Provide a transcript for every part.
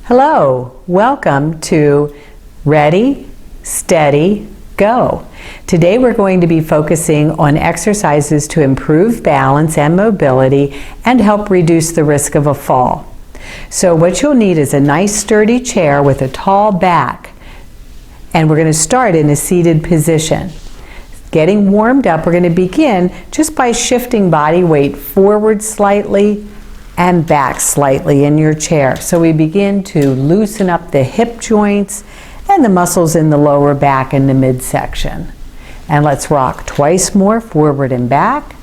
Hello, welcome to Ready, Steady, Go. Today we're going to be focusing on exercises to improve balance and mobility and help reduce the risk of a fall. So what you'll need is a nice sturdy chair with a tall back, and we're going to start in a seated position. Getting warmed up, we're going to begin just by shifting body weight forward slightly and back slightly in your chair. So we begin to loosen up the hip joints and the muscles in the lower back and the midsection. And let's rock twice more, forward and back.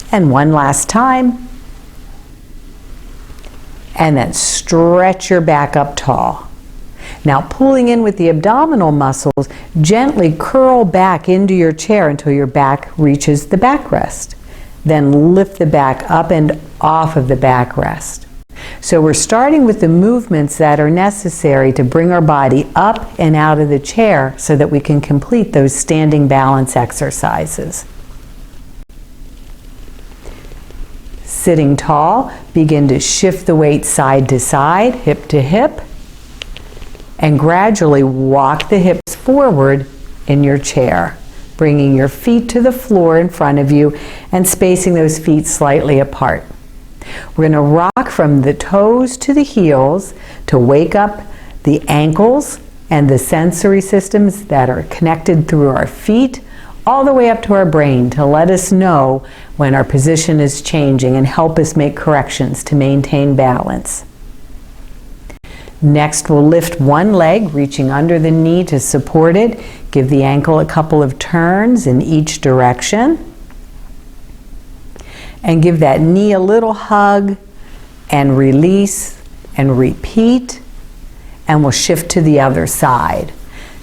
And one last time. And then stretch your back up tall. Now pulling in with the abdominal muscles, gently curl back into your chair until your back reaches the backrest. Then lift the back up and off of the backrest. So we're starting with the movements that are necessary to bring our body up and out of the chair so that we can complete those standing balance exercises. Sitting tall, begin to shift the weight side to side, hip to hip, and gradually walk the hips forward in your chair, bringing your feet to the floor in front of you and spacing those feet slightly apart. We're going to rock from the toes to the heels to wake up the ankles and the sensory systems that are connected through our feet all the way up to our brain to let us know when our position is changing and help us make corrections to maintain balance. Next, we'll lift one leg, reaching under the knee to support it. Give the ankle a couple of turns in each direction. And give that knee a little hug and release and repeat. And we'll shift to the other side.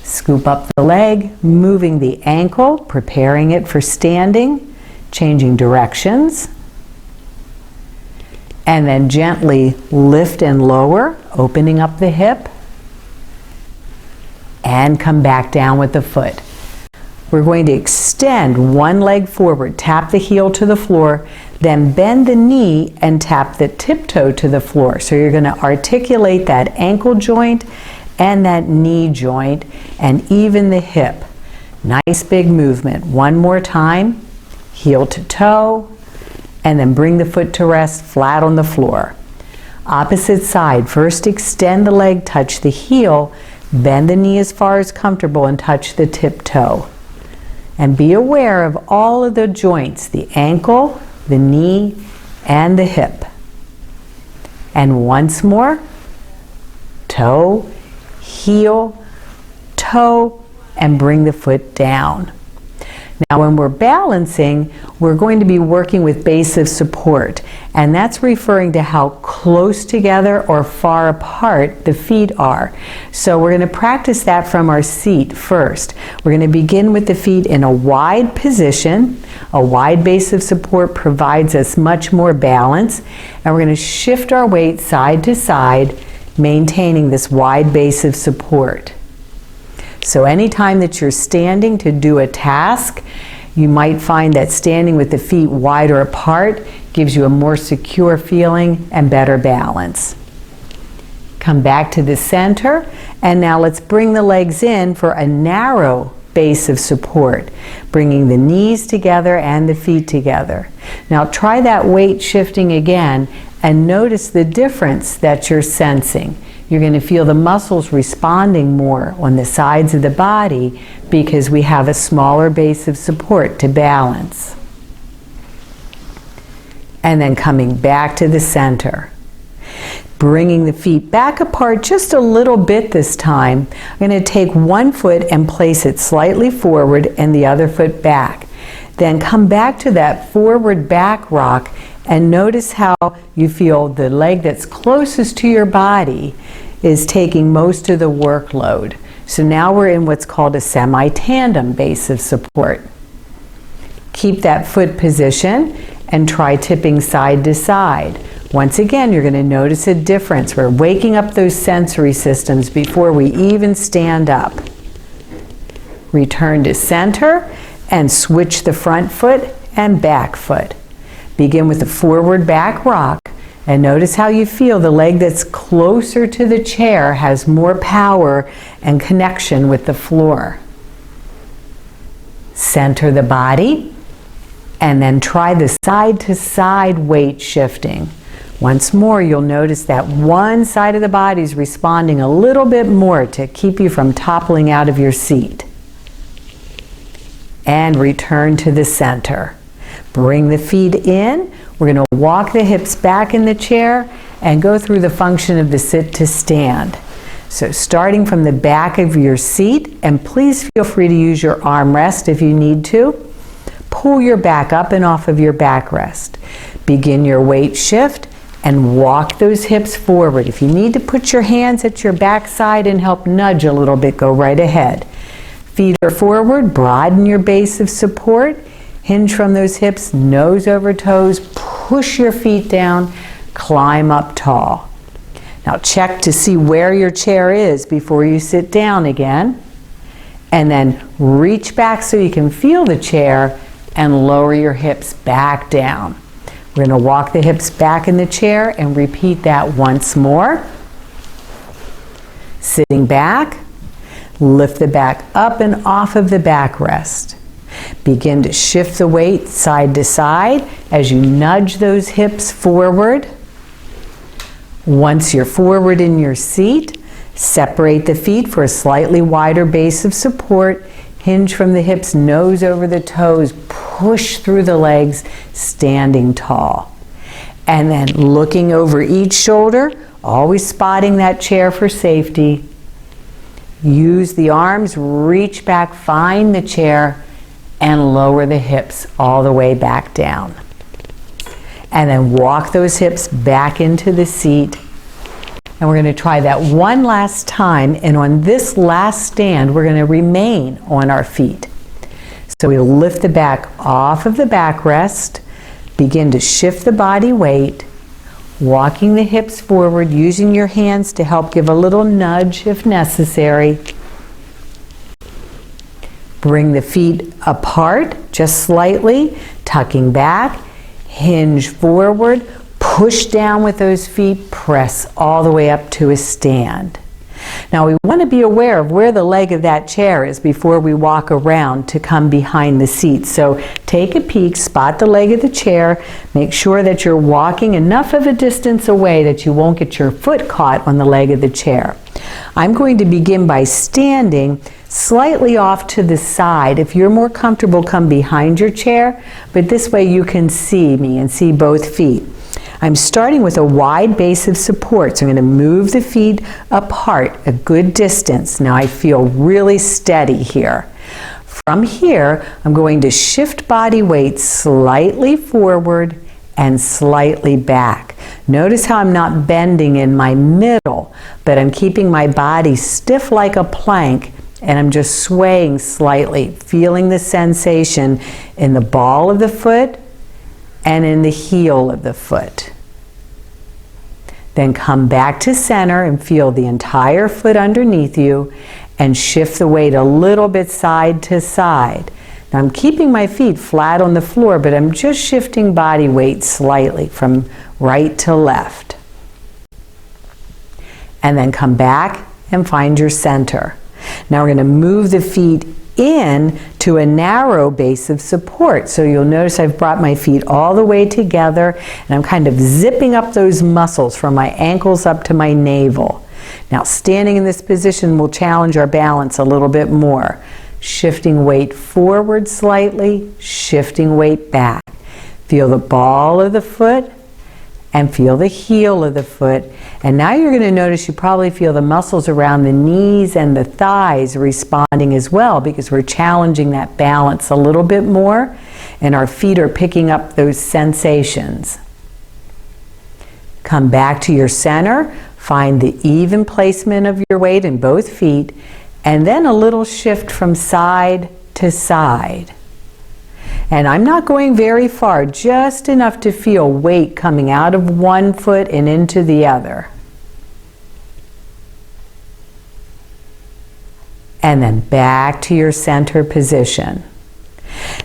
Scoop up the leg, moving the ankle, preparing it for standing, changing directions. And then gently lift and lower, opening up the hip, and come back down with the foot. We're going to extend one leg forward, tap the heel to the floor, then bend the knee and tap the tiptoe to the floor. So you're going to articulate that ankle joint and that knee joint and even the hip. Nice big movement. One more time, heel to toe, and then bring the foot to rest flat on the floor. Opposite side, first extend the leg, touch the heel, bend the knee as far as comfortable and touch the tiptoe. And be aware of all of the joints, the ankle, the knee, and the hip. And once more, toe, heel, toe, and bring the foot down. Now when we're balancing, we're going to be working with base of support, and that's referring to how close together or far apart the feet are. So we're going to practice that from our seat first. We're going to begin with the feet in a wide position. A wide base of support provides us much more balance, and we're going to shift our weight side to side, maintaining this wide base of support. So anytime that you're standing to do a task, you might find that standing with the feet wider apart gives you a more secure feeling and better balance. Come back to the center, and now let's bring the legs in for a narrow base of support, bringing the knees together and the feet together. Now try that weight shifting again and notice the difference that you're sensing. You're going to feel the muscles responding more on the sides of the body because we have a smaller base of support to balance. And then coming back to the center. Bringing the feet back apart just a little bit this time. I'm going to take one foot and place it slightly forward and the other foot back. Then come back to that forward back rock and notice how you feel the leg that's closest to your body is taking most of the workload. So now we're in what's called a semi-tandem base of support. Keep that foot position and try tipping side to side. Once again, you're going to notice a difference. We're waking up those sensory systems before we even stand up. Return to center and switch the front foot and back foot. Begin with the forward back rock And notice how you feel. The leg that's closer to the chair has more power and connection with the floor. Center the body, and then try the side-to-side weight shifting. Once more, you'll notice that one side of the body is responding a little bit more to keep you from toppling out of your seat. And return to the center. Bring the feet in. We're going to walk the hips back in the chair and go through the function of the sit to stand. So starting from the back of your seat, and please feel free to use your armrest if you need to. Pull your back up and off of your backrest. Begin your weight shift and walk those hips forward. If you need to put your hands at your backside and help nudge a little bit, go right ahead. Feet are forward, broaden your base of support. Hinge from those hips, nose over toes, push your feet down, climb up tall. Now check to see where your chair is before you sit down again. And then reach back so you can feel the chair and lower your hips back down. We're going to walk the hips back in the chair and repeat that once more. Sitting back, lift the back up and off of the backrest. Begin to shift the weight side to side as you nudge those hips forward. Once you're forward in your seat, separate the feet for a slightly wider base of support. Hinge from the hips, nose over the toes, push through the legs, standing tall. And then looking over each shoulder, always spotting that chair for safety. Use the arms, reach back, find the chair, and lower the hips all the way back down. And then walk those hips back into the seat. And we're going to try that one last time. And on this last stand, we're going to remain on our feet. So we lift the back off of the backrest, begin to shift the body weight, walking the hips forward, using your hands to help give a little nudge if necessary. Bring the feet apart just slightly, tucking back, hinge forward, push down with those feet, press all the way up to a stand. Now we want to be aware of where the leg of that chair is before we walk around to come behind the seat. So take a peek, spot the leg of the chair, make sure that you're walking enough of a distance away that you won't get your foot caught on the leg of the chair. I'm going to begin by standing slightly off to the side. If you're more comfortable, come behind your chair, but this way you can see me and see both feet. I'm starting with a wide base of support, so I'm going to move the feet apart a good distance. Now I feel really steady here. From here, I'm going to shift body weight slightly forward and slightly back. Notice how I'm not bending in my middle, but I'm keeping my body stiff like a plank, and I'm just swaying slightly, feeling the sensation in the ball of the foot and in the heel of the foot. Then come back to center and feel the entire foot underneath you and shift the weight a little bit side to side. Now I'm keeping my feet flat on the floor, but I'm just shifting body weight slightly from right to left. And then come back and find your center. Now we're going to move the feet in to a narrow base of support. So you'll notice I've brought my feet all the way together and I'm kind of zipping up those muscles from my ankles up to my navel. Now standing in this position will challenge our balance a little bit more. Shifting weight forward slightly, shifting weight back. Feel the ball of the foot and feel the heel of the foot. And now you're going to notice you probably feel the muscles around the knees and the thighs responding as well, because we're challenging that balance a little bit more and our feet are picking up those sensations. Come back to your center, find the even placement of your weight in both feet, and then a little shift from side to side. And I'm not going very far, just enough to feel weight coming out of one foot and into the other. And then back to your center position.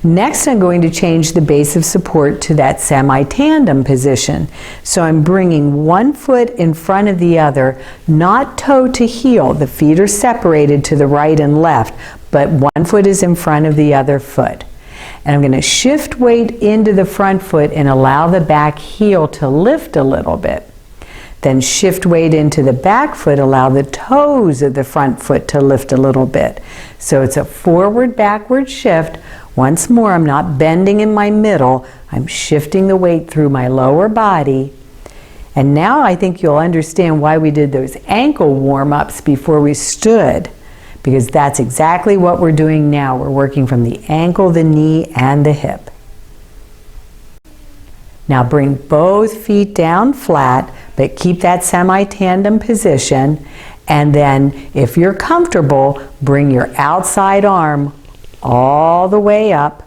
Next, I'm going to change the base of support to that semi-tandem position. So I'm bringing one foot in front of the other, not toe to heel. The feet are separated to the right and left, but one foot is in front of the other foot. And I'm going to shift weight into the front foot and allow the back heel to lift a little bit. Then shift weight into the back foot, allow the toes of the front foot to lift a little bit. So it's a forward-backward shift. Once more, I'm not bending in my middle. I'm shifting the weight through my lower body. And now I think you'll understand why we did those ankle warm-ups before we stood, because that's exactly what we're doing now. We're working from the ankle, the knee, and the hip. Now bring both feet down flat, but keep that semi-tandem position. And then, if you're comfortable, bring your outside arm all the way up,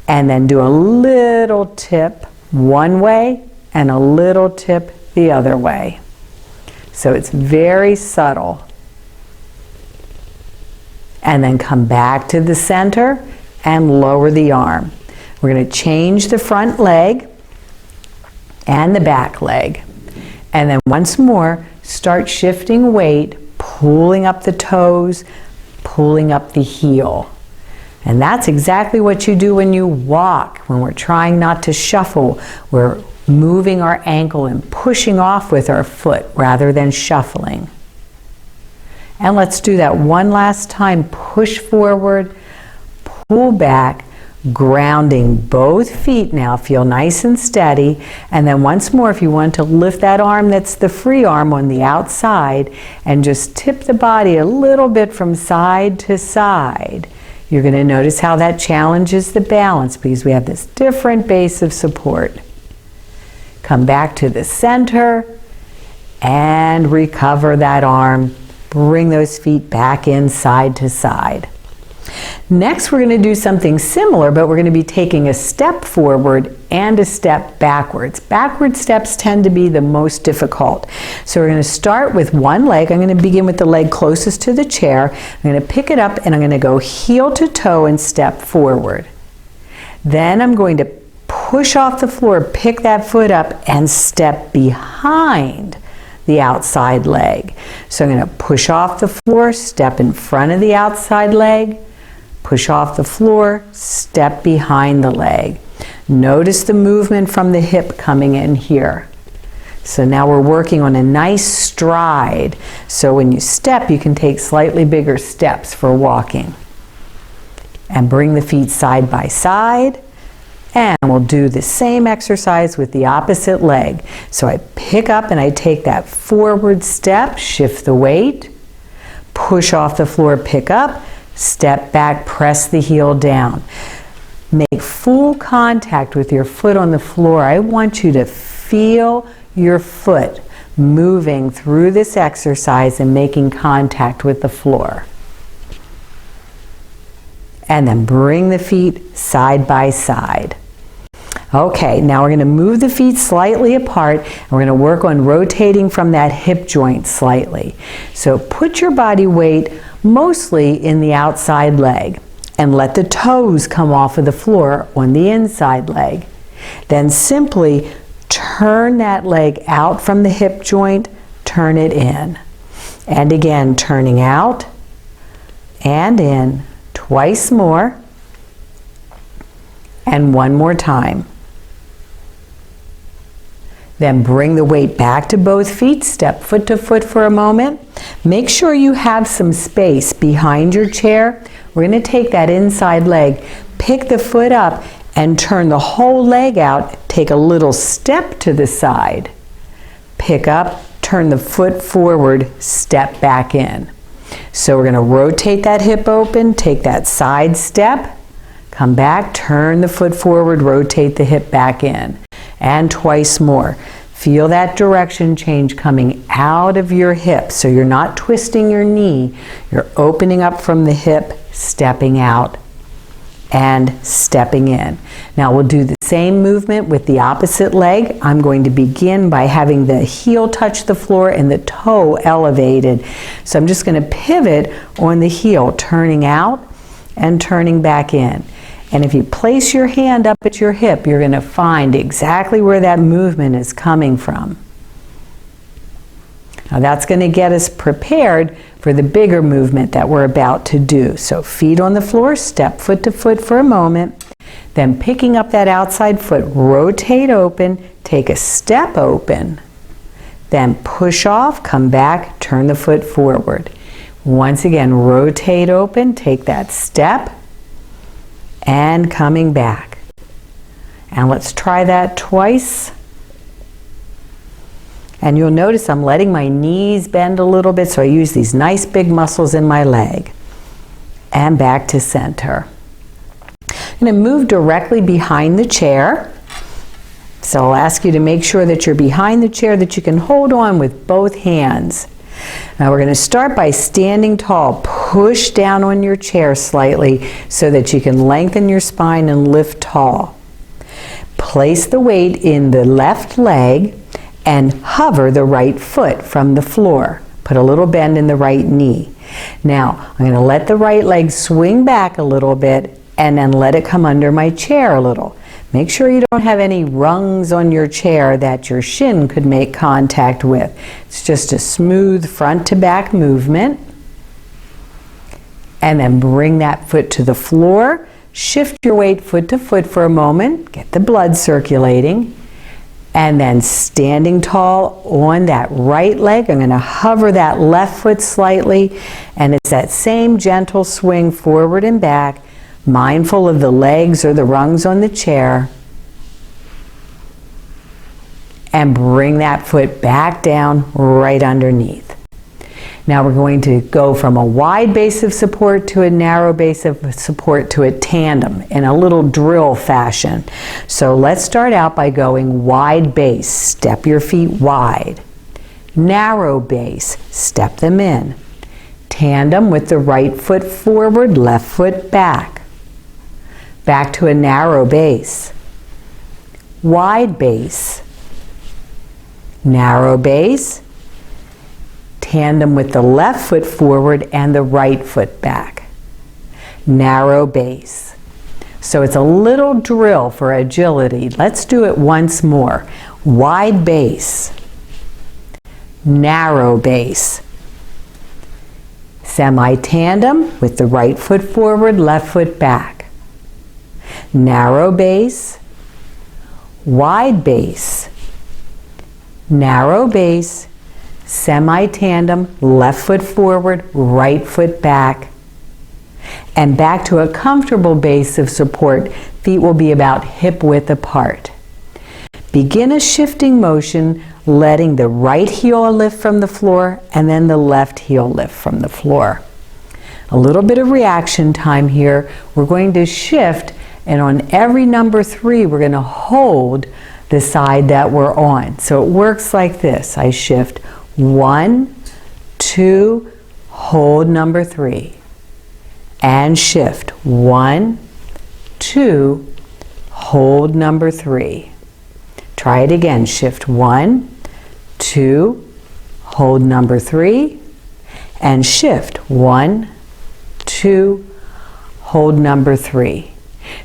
and then do a little tip one way and a little tip the other way. So it's very subtle. And then come back to the center and lower the arm. We're going to change the front leg and the back leg. And then once more, start shifting weight, pulling up the toes, pulling up the heel. And that's exactly what you do when you walk. When we're trying not to shuffle, we're moving our ankle and pushing off with our foot rather than shuffling. And let's do that one last time. Push forward, pull back, grounding both feet now. Feel nice and steady. And then once more, if you want to lift that arm that's the free arm on the outside and just tip the body a little bit from side to side, you're going to notice how that challenges the balance because we have this different base of support. Come back to the center and recover that arm. Bring those feet back in side to side. Next, we're going to do something similar, but we're going to be taking a step forward and a step backwards. Backward steps tend to be the most difficult. So we're going to start with one leg. I'm going to begin with the leg closest to the chair. I'm going to pick it up and I'm going to go heel to toe and step forward. Then I'm going to push off the floor, pick that foot up, and step behind the outside leg. So I'm going to push off the floor, step in front of the outside leg, push off the floor, step behind the leg. Notice the movement from the hip coming in here. So now we're working on a nice stride. So when you step, you can take slightly bigger steps for walking. And bring the feet side by side. And we'll do the same exercise with the opposite leg. So I pick up and I take that forward step, shift the weight, push off the floor, pick up, step back, press the heel down. Make full contact with your foot on the floor. I want you to feel your foot moving through this exercise and making contact with the floor. And then bring the feet side by side. Okay, now we're going to move the feet slightly apart and we're going to work on rotating from that hip joint slightly. So put your body weight mostly in the outside leg and let the toes come off of the floor on the inside leg. Then simply turn that leg out from the hip joint, turn it in. And again, turning out and in. Twice more. And one more time. Then bring the weight back to both feet, step foot to foot for a moment. Make sure you have some space behind your chair. We're going to take that inside leg, pick the foot up, and turn the whole leg out. Take a little step to the side. Pick up, turn the foot forward, step back in. So we're going to rotate that hip open, take that side step, come back, turn the foot forward, rotate the hip back in. And twice more. Feel that direction change coming out of your hip. So you're not twisting your knee. You're opening up from the hip, stepping out, and stepping in. Now we'll do the same movement with the opposite leg. I'm going to begin by having the heel touch the floor and the toe elevated. So I'm just going to pivot on the heel, turning out and turning back in. And if you place your hand up at your hip, you're going to find exactly where that movement is coming from. Now that's going to get us prepared for the bigger movement that we're about to do. So feet on the floor, step foot to foot for a moment. Then picking up that outside foot, rotate open, take a step open. Then push off, come back, turn the foot forward. Once again, rotate open, take that step, and coming back. And let's try that twice. And you'll notice I'm letting my knees bend a little bit, so I use these nice big muscles in my leg. And back to center. I'm going to move directly behind the chair. So I'll ask you to make sure that you're behind the chair, that you can hold on with both hands. Now we're going to start by standing tall. Push down on your chair slightly so that you can lengthen your spine and lift tall. Place the weight in the left leg and hover the right foot from the floor. Put a little bend in the right knee. Now I'm going to let the right leg swing back a little bit and then let it come under my chair a little. Make sure you don't have any rungs on your chair that your shin could make contact with. It's just a smooth front to back movement. And then bring that foot to the floor. Shift your weight foot to foot for a moment. Get the blood circulating. And then standing tall on that right leg, I'm going to hover that left foot slightly. And it's that same gentle swing forward and back, mindful of the legs or the rungs on the chair. And bring that foot back down right underneath. Now we're going to go from a wide base of support to a narrow base of support to a tandem in a little drill fashion. So let's start out by going wide base. Step your feet wide. Narrow base. Step them in. Tandem with the right foot forward, left foot back. Back to a narrow base. Wide base. Narrow base. Tandem with the left foot forward and the right foot back. Narrow base. So it's a little drill for agility. Let's do it once more. Wide base. Narrow base. Semi-tandem with the right foot forward, left foot back. Narrow base. Wide base. Narrow base. Semi-tandem, left foot forward, right foot back. And back to a comfortable base of support. Feet will be about hip width apart. Begin a shifting motion, letting the right heel lift from the floor and then the left heel lift from the floor. A little bit of reaction time here. We're going to shift, and on every number 3, we're going to hold the side that we're on. So it works like this. I shift 1, 2, hold number 3. And shift 1, 2, hold number 3. Try it again. Shift 1, 2, hold number 3. And shift 1, 2, hold number 3.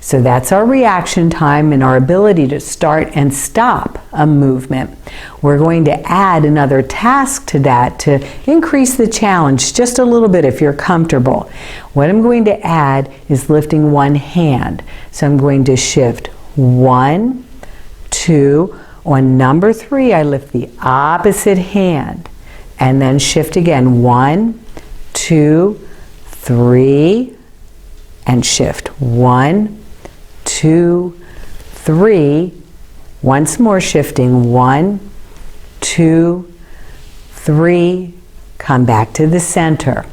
So that's our reaction time and our ability to start and stop a movement. We're going to add another task to that to increase the challenge just a little bit if you're comfortable. What I'm going to add is lifting one hand. So I'm going to shift 1, 2. On number 3, I lift the opposite hand and then shift again. 1, 2, 3. And shift 1, 2, 3. Once more shifting 1, 2, 3. Come back to the center.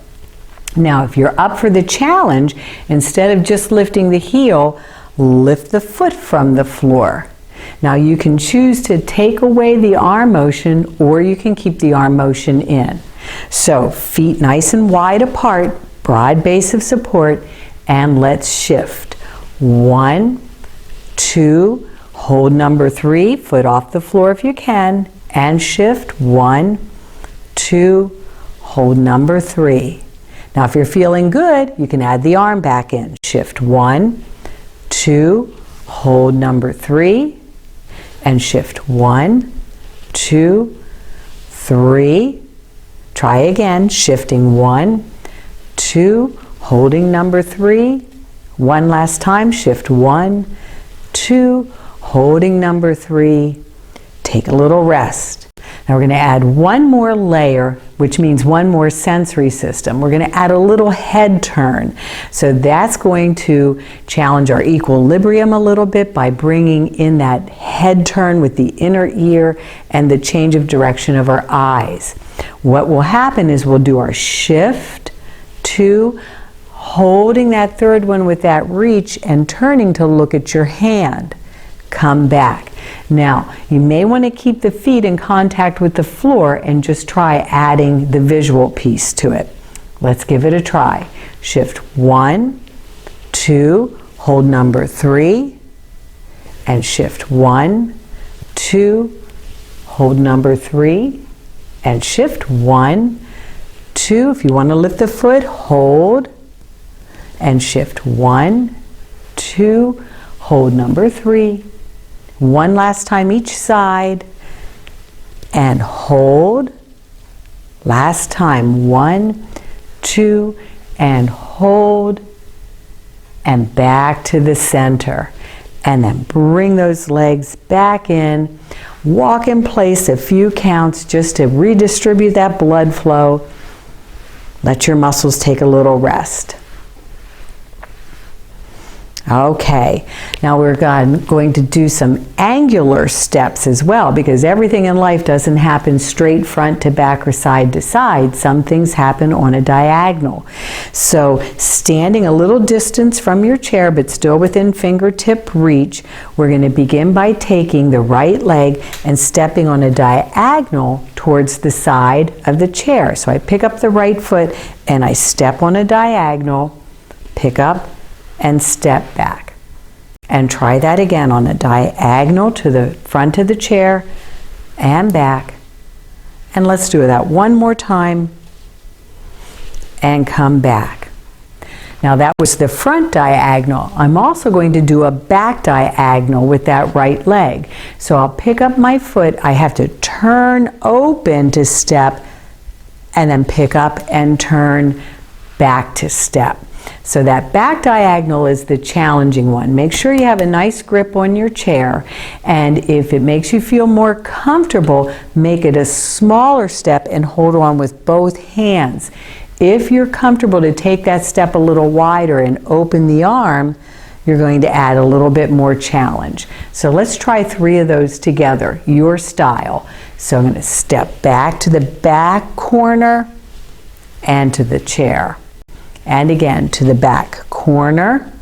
Now if you're up for the challenge, instead of just lifting the heel, lift the foot from the floor. Now you can choose to take away the arm motion or you can keep the arm motion in. So feet nice and wide apart, broad base of support. And let's shift. 1, 2, hold number 3, foot off the floor if you can, and shift. 1, 2, hold number 3. Now if you're feeling good, you can add the arm back in. Shift 1, 2, hold number 3, and shift 1, 2, 3. Try again, shifting 1, 2, holding number 3. One last time, shift 1, 2, holding number 3. Take a little rest. Now we're going to add one more layer, which means one more sensory system. We're going to add a little head turn. So that's going to challenge our equilibrium a little bit by bringing in that head turn with the inner ear and the change of direction of our eyes. What will happen is we'll do our shift, 2, holding that third one with that reach and turning to look at your hand. Come back. Now, you may want to keep the feet in contact with the floor and just try adding the visual piece to it. Let's give it a try. Shift 1, 2, hold number 3, and shift 1, 2, hold number 3, and shift 1, 2. If you want to lift the foot, hold, and shift 1, 2, hold number 3. One last time each side, and hold. Last time, 1, 2, and hold, and back to the center. And then bring those legs back in. Walk in place a few counts just to redistribute that blood flow. Let your muscles take a little rest. Okay, now we're going to do some angular steps as well, because everything in life doesn't happen straight front to back or side to side. Some things happen on a diagonal. So standing a little distance from your chair but still within fingertip reach, we're going to begin by taking the right leg and stepping on a diagonal towards the side of the chair. So I pick up the right foot and I step on a diagonal, pick up, and step back. And try that again on a diagonal to the front of the chair and back. And let's do that one more time and come back. Now that was the front diagonal. I'm also going to do a back diagonal with that right leg. So I'll pick up my foot. I have to turn open to step and then pick up and turn back to step. So that back diagonal is the challenging one. Make sure you have a nice grip on your chair, and if it makes you feel more comfortable, make it a smaller step and hold on with both hands. If you're comfortable to take that step a little wider and open the arm, you're going to add a little bit more challenge. So let's try 3 of those together, your style. So I'm going to step back to the back corner and to the chair. And again, to the back corner.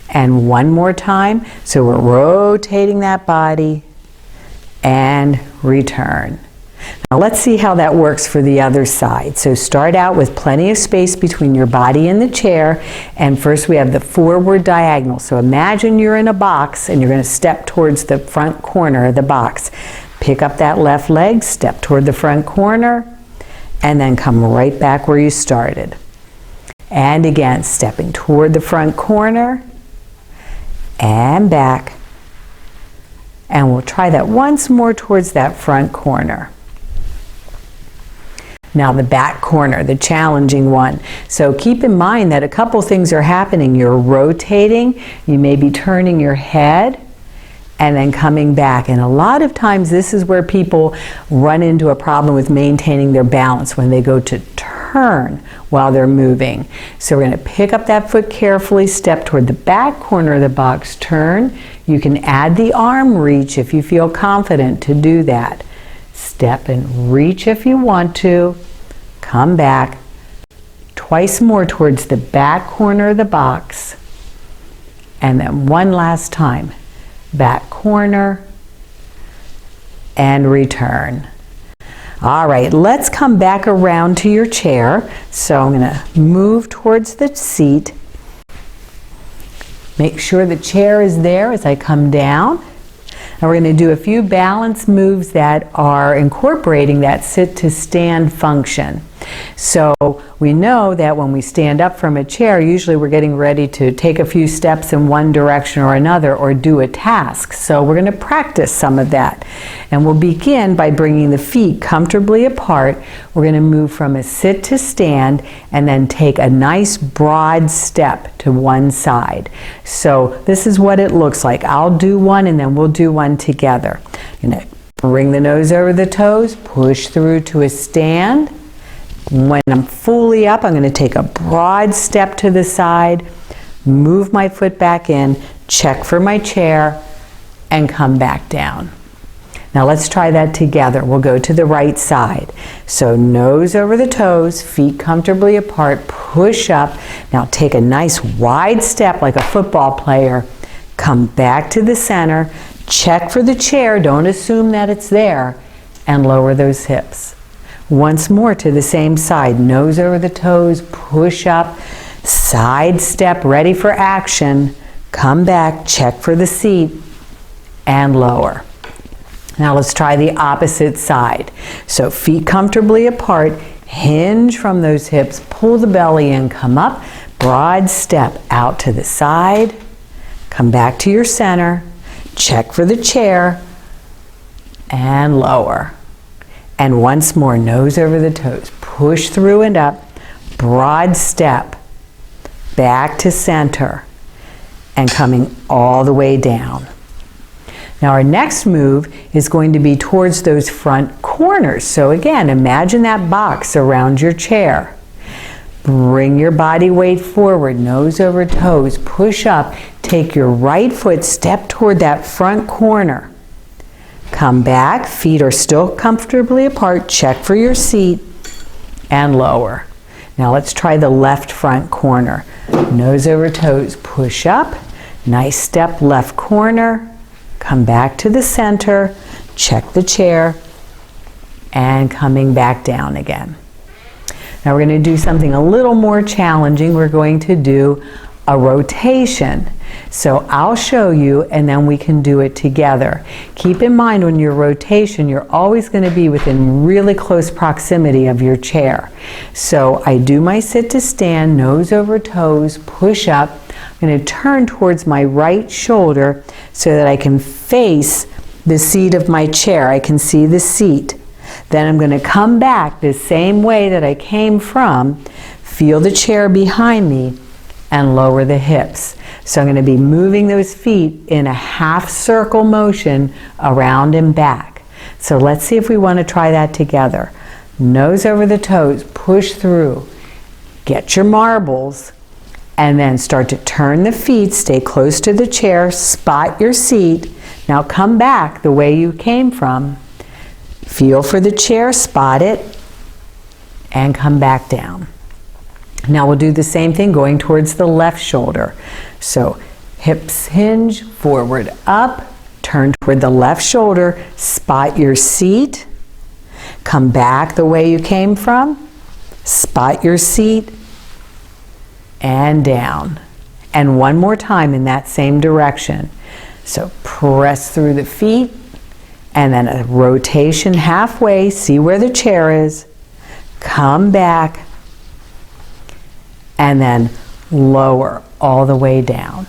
And one more time. So we're rotating that body and return. Now let's see how that works for the other side. So start out with plenty of space between your body and the chair. And first we have the forward diagonal. So imagine you're in a box and you're going to step towards the front corner of the box. Pick up that left leg, step toward the front corner, and then come right back where you started. And again, stepping toward the front corner and back. And we'll try that once more towards that front corner. Now the back corner, the challenging one. So keep in mind that a couple things are happening. You're rotating, you may be turning your head, and then coming back. And a lot of times this is where people run into a problem with maintaining their balance when they go to turn while they're moving. So we're going to pick up that foot carefully, step toward the back corner of the box, turn. You can add the arm reach if you feel confident to do that. Step and reach if you want to. Come back. Twice more towards the back corner of the box. And then one last time. Back corner and return. All right, let's come back around to your chair. So I'm going to move towards the seat. Make sure the chair is there as I come down. And we're going to do a few balance moves that are incorporating that sit to stand function. So we know that when we stand up from a chair, usually we're getting ready to take a few steps in one direction or another or do a task. So we're going to practice some of that. And we'll begin by bringing the feet comfortably apart. We're going to move from a sit to stand and then take a nice broad step to one side. So this is what it looks like. I'll do one and then we'll do one together. I'm going to bring the nose over the toes, push through to a stand. When I'm fully up, I'm going to take a broad step to the side, move my foot back in, check for my chair, and come back down. Now let's try that together. We'll go to the right side. So nose over the toes, feet comfortably apart, push up. Now take a nice wide step like a football player. Come back to the center, check for the chair, don't assume that it's there, and lower those hips. Once more to the same side, nose over the toes, push up, side step, ready for action, come back, check for the seat, and lower. Now let's try the opposite side. So feet comfortably apart, hinge from those hips, pull the belly in, come up, broad step out to the side, come back to your center, check for the chair, and lower. And once more, nose over the toes, push through and up, broad step, back to center, and coming all the way down. Now our next move is going to be towards those front corners. So again, imagine that box around your chair. Bring your body weight forward, nose over toes, push up, take your right foot, step toward that front corner. Come back, feet are still comfortably apart, check for your seat, and lower. Now let's try the left front corner. Nose over toes, push up, nice step left corner, come back to the center, check the chair, and coming back down again. Now we're going to do something a little more challenging. We're going to do a rotation. So I'll show you and then we can do it together. Keep in mind when you're rotation, you're always going to be within really close proximity of your chair. So I do my sit to stand, nose over toes, push up. I'm going to turn towards my right shoulder so that I can face the seat of my chair. I can see the seat. Then I'm going to come back the same way that I came from, feel the chair behind me, and lower the hips. So I'm going to be moving those feet in a half circle motion around and back. So let's see if we want to try that together. Nose over the toes, push through, get your marbles, and then start to turn the feet, stay close to the chair, spot your seat. Now come back the way you came from. Feel for the chair, spot it, and come back down. Now we'll do the same thing going towards the left shoulder. So hips hinge, forward up, turn toward the left shoulder, spot your seat, come back the way you came from, spot your seat, and down. And one more time in that same direction. So press through the feet, and then a rotation halfway, see where the chair is, come back, and then lower all the way down.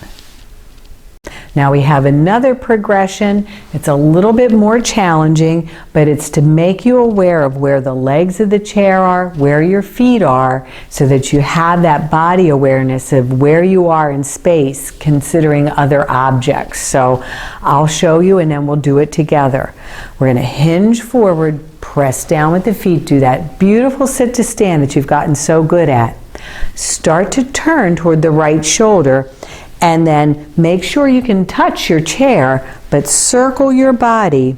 Now we have another progression. It's a little bit more challenging, but it's to make you aware of where the legs of the chair are, where your feet are, so that you have that body awareness of where you are in space, considering other objects. So I'll show you and then we'll do it together. We're going to hinge forward, press down with the feet, do that beautiful sit to stand that you've gotten so good at. Start to turn toward the right shoulder and then make sure you can touch your chair, but circle your body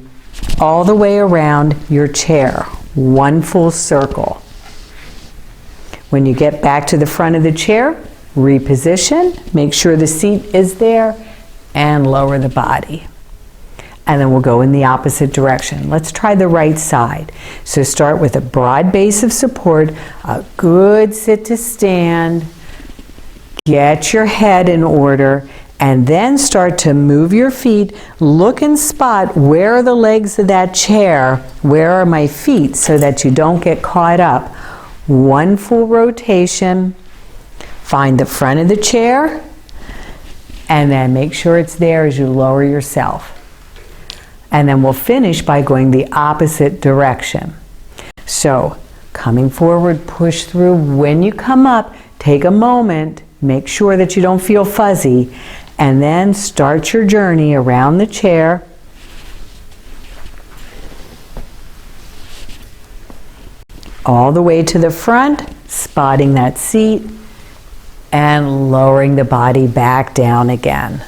all the way around your chair. One full circle. When you get back to the front of the chair, reposition, make sure the seat is there, and lower the body. And then we'll go in the opposite direction. Let's try the right side. So start with a broad base of support, a good sit to stand, get your head in order, and then start to move your feet. Look and spot where are the legs of that chair, where are my feet, so that you don't get caught up. One full rotation. Find the front of the chair, and then make sure it's there as you lower yourself. And then we'll finish by going the opposite direction. So, coming forward, push through. When you come up, take a moment, make sure that you don't feel fuzzy, and then start your journey around the chair. All the way to the front, spotting that seat, and lowering the body back down again.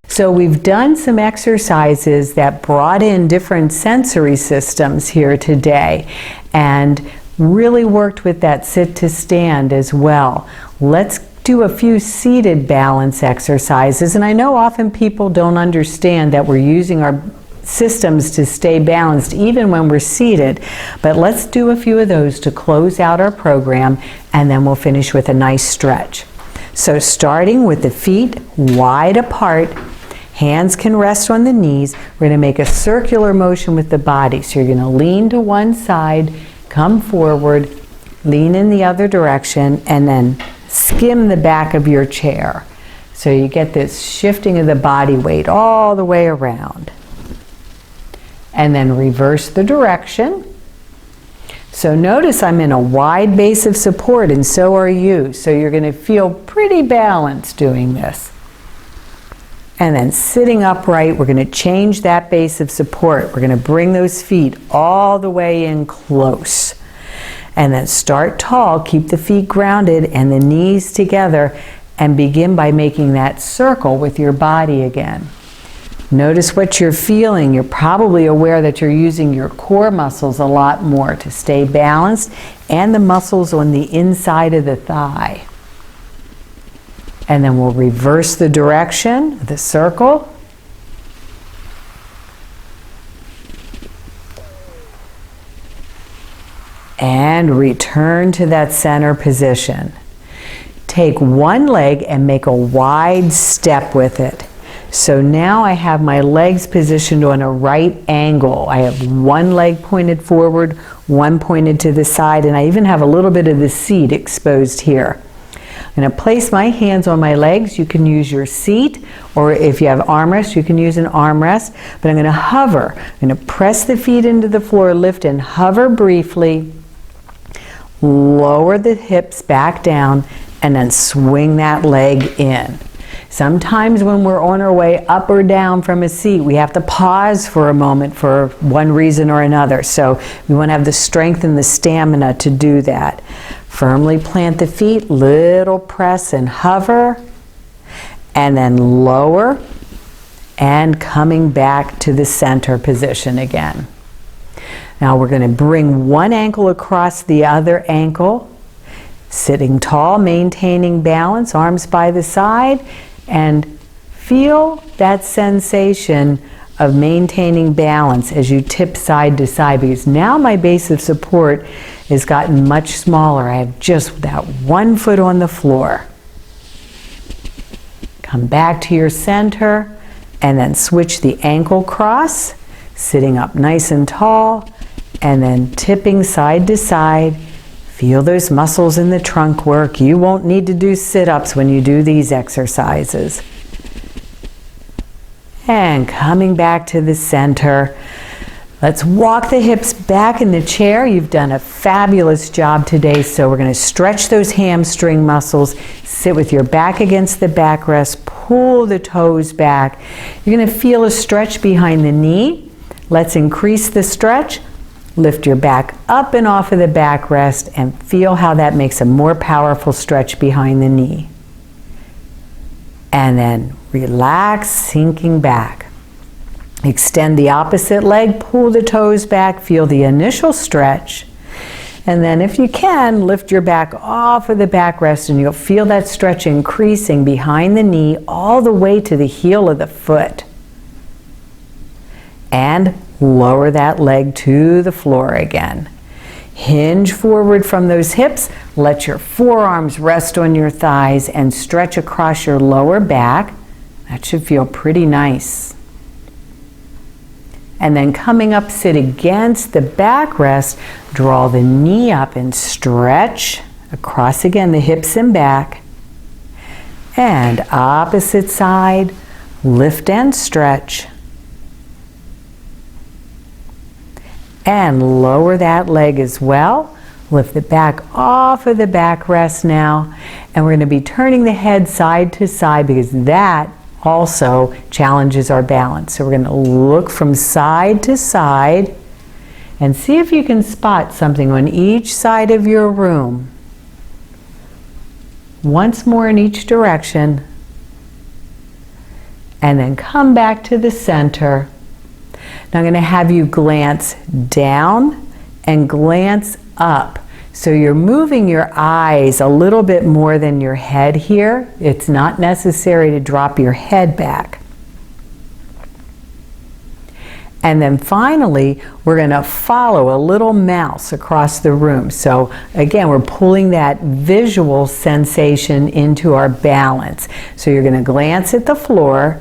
So we've done some exercises that brought in different sensory systems here today and really worked with that sit to stand as well. Let's do a few seated balance exercises. And I know often people don't understand that we're using our systems to stay balanced even when we're seated, but let's do a few of those to close out our program, and then we'll finish with a nice stretch. So starting with the feet wide apart, hands can rest on the knees. We're going to make a circular motion with the body. So you're going to lean to one side, come forward, lean in the other direction, and then skim the back of your chair. So you get this shifting of the body weight all the way around. And then reverse the direction. So notice I'm in a wide base of support, and so are you. So you're going to feel pretty balanced doing this. And then sitting upright, we're going to change that base of support. We're going to bring those feet all the way in close. And then start tall, keep the feet grounded and the knees together, and begin by making that circle with your body again. Notice what you're feeling. You're probably aware that you're using your core muscles a lot more to stay balanced, and the muscles on the inside of the thigh. And then we'll reverse the direction of the circle. And return to that center position. Take one leg and make a wide step with it. So now I have my legs positioned on a right angle. I have one leg pointed forward, one pointed to the side, and I even have a little bit of the seat exposed here. I'm going to place my hands on my legs. You can use your seat, or if you have armrest, you can use an armrest. But I'm going to hover. I'm going to press the feet into the floor, lift and hover briefly, lower the hips back down, and then swing that leg in. Sometimes when we're on our way up or down from a seat, we have to pause for a moment for one reason or another. So we want to have the strength and the stamina to do that. Firmly plant the feet, little press and hover, and then lower, and coming back to the center position again. Now we're going to bring one ankle across the other ankle, sitting tall, maintaining balance, arms by the side, and feel that sensation of maintaining balance as you tip side to side, because now my base of support has gotten much smaller. I have just that one foot on the floor. Come back to your center and then switch the ankle cross, sitting up nice and tall, and then tipping side to side. Feel those muscles in the trunk work. You won't need to do sit-ups when you do these exercises. And coming back to the center. Let's walk the hips back in the chair. You've done a fabulous job today. So we're going to stretch those hamstring muscles. Sit with your back against the backrest. Pull the toes back. You're going to feel a stretch behind the knee. Let's increase the stretch. Lift your back up and off of the backrest and feel how that makes a more powerful stretch behind the knee. And then relax, sinking back. Extend the opposite leg, pull the toes back, feel the initial stretch. And then if you can, lift your back off of the backrest and you'll feel that stretch increasing behind the knee all the way to the heel of the foot. And lower that leg to the floor again. Hinge forward from those hips. Let your forearms rest on your thighs and stretch across your lower back. That should feel pretty nice. And then coming up, sit against the backrest, draw the knee up and stretch across again the hips and back. And opposite side, lift and stretch. And lower that leg as well. Lift the back off of the backrest now. And we're going to be turning the head side to side because that also challenges our balance. So we're going to look from side to side and see if you can spot something on each side of your room. Once more in each direction. And then come back to the center. Now I'm going to have you glance down and glance up. So you're moving your eyes a little bit more than your head here. It's not necessary to drop your head back. And then finally, we're going to follow a little mouse across the room. So again, we're pulling that visual sensation into our balance. So you're going to glance at the floor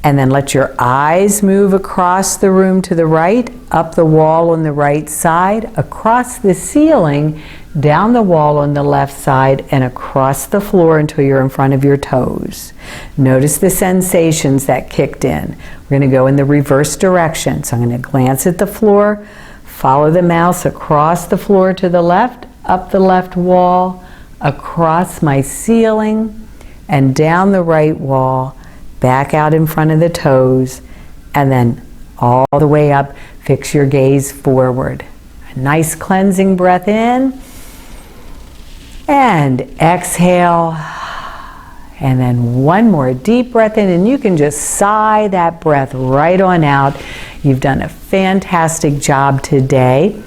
and then let your eyes move across the room to the right, up the wall on the right side, across the ceiling, down the wall on the left side, and across the floor until you're in front of your toes. Notice the sensations that kicked in. We're going to go in the reverse direction. So I'm going to glance at the floor, follow the mouse across the floor to the left, up the left wall, across my ceiling, and down the right wall, back out in front of the toes, and then all the way up. Fix your gaze forward. A nice cleansing breath in, and exhale, and then one more deep breath in, and you can just sigh that breath right on out. You've done a fantastic job today.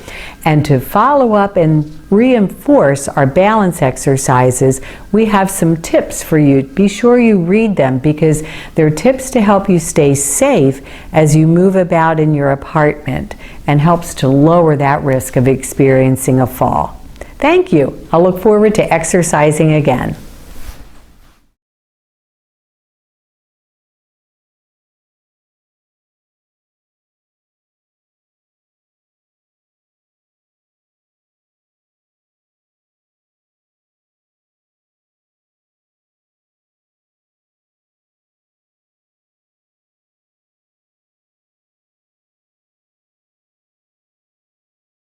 And to follow up and reinforce our balance exercises, we have some tips for you. Be sure you read them because they're tips to help you stay safe as you move about in your apartment and helps to lower that risk of experiencing a fall. Thank you. I'll look forward to exercising again.